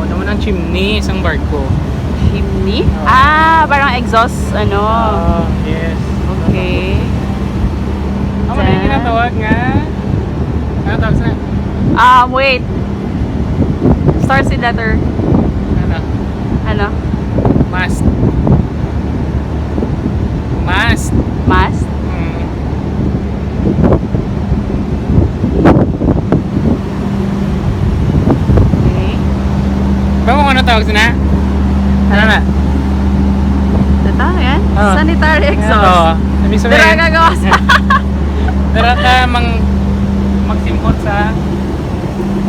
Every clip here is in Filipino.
naman ang chimney, isang barko. Chimney? Parang exhaust, ano. Yes. Okay. Ano na yung ginatawag nga? Ano tawag na? Wait. Starts with letter. Ano? Mast. Mast. Mast? Okay. Bago kung ano tawag na? Ano na? Ito, yan? Sanitary exhaust. Ibig Pero sabihin, gagawa sa... pero ka magsimpot sa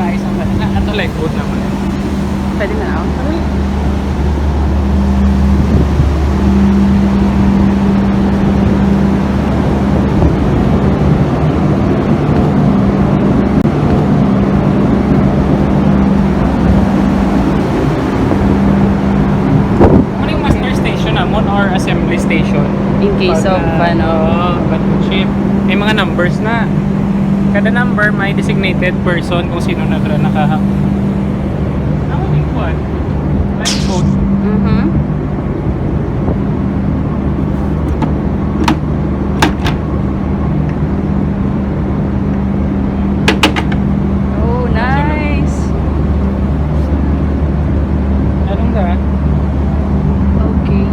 isang na ato lifeboat naman. Pwede na ako. Ano yung master station naman or assembly station? In case of, Baay-Principe. May mga numbers na. Kada number may designated person kung sino na nakahak. Ano yung what? Lifeboat. Oh, nice. Anong da? Okay.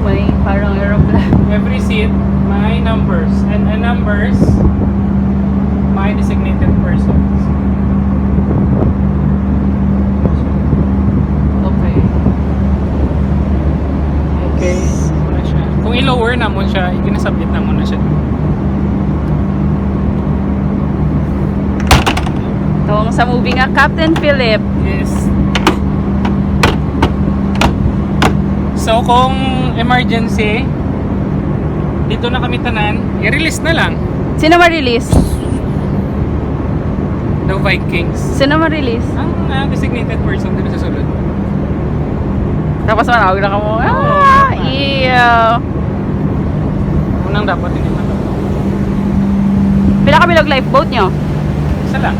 May parang aeroplane. Every seat may numbers. And numbers may designated persons. Okay. Okay. Wala siya. Kung i-lower na mo siya, ikinasabit na mo na siya. Itong sa movie nga, Captain Philip. Yes. So kung emergency, dito na kami tanan, i-release na lang. Sino ma-release? The Vikings. Sino ma-release? Ang designated person dito sa sulod. Tapos manawag na ka mo. Ew. Unang dapat hindi man. Pila kami lifeboat nyo? Isa lang.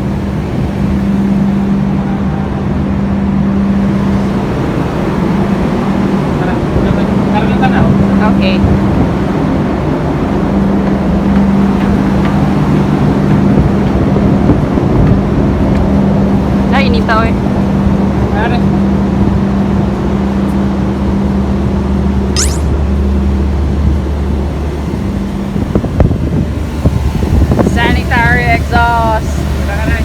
Tara lang tanaw. Okay. Ay, initaw eh. Tara. Sanitary exhaust. Tara.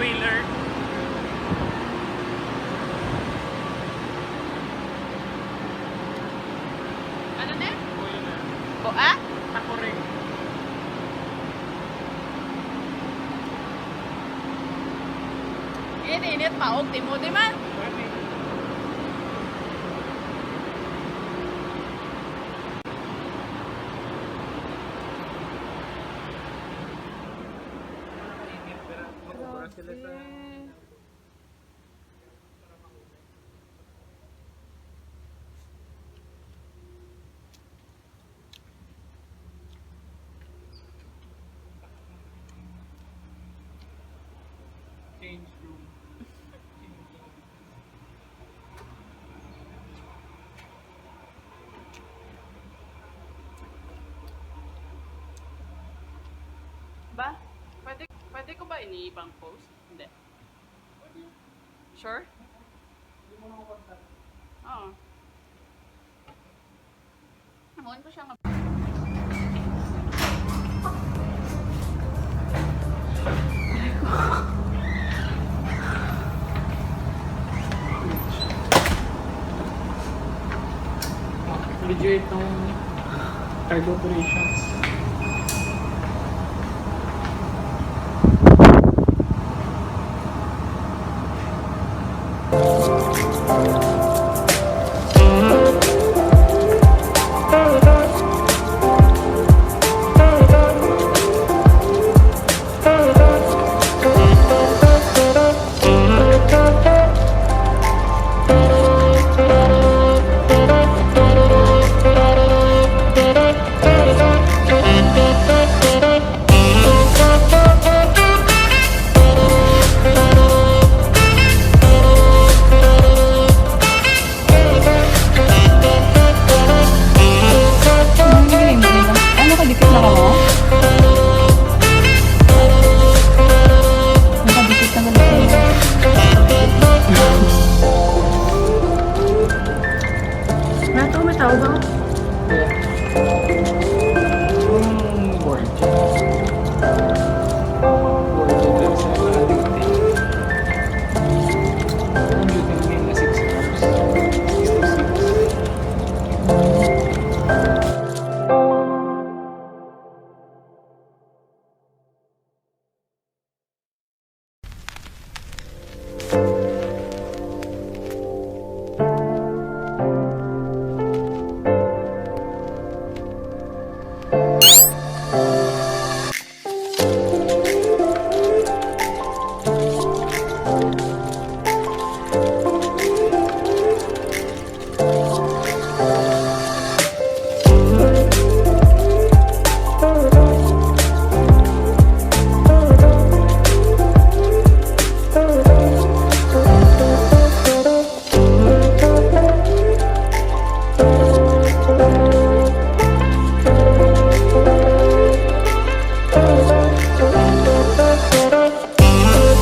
Wheeler. Ano na? Wheeler. Takore. Init pa, okay mo, di man? ba? Pwede ko ba iniipang post? Hindi. Sure? Hindi mo na makontak. Oo. Namuhin ko siyang Video itong cargo operations.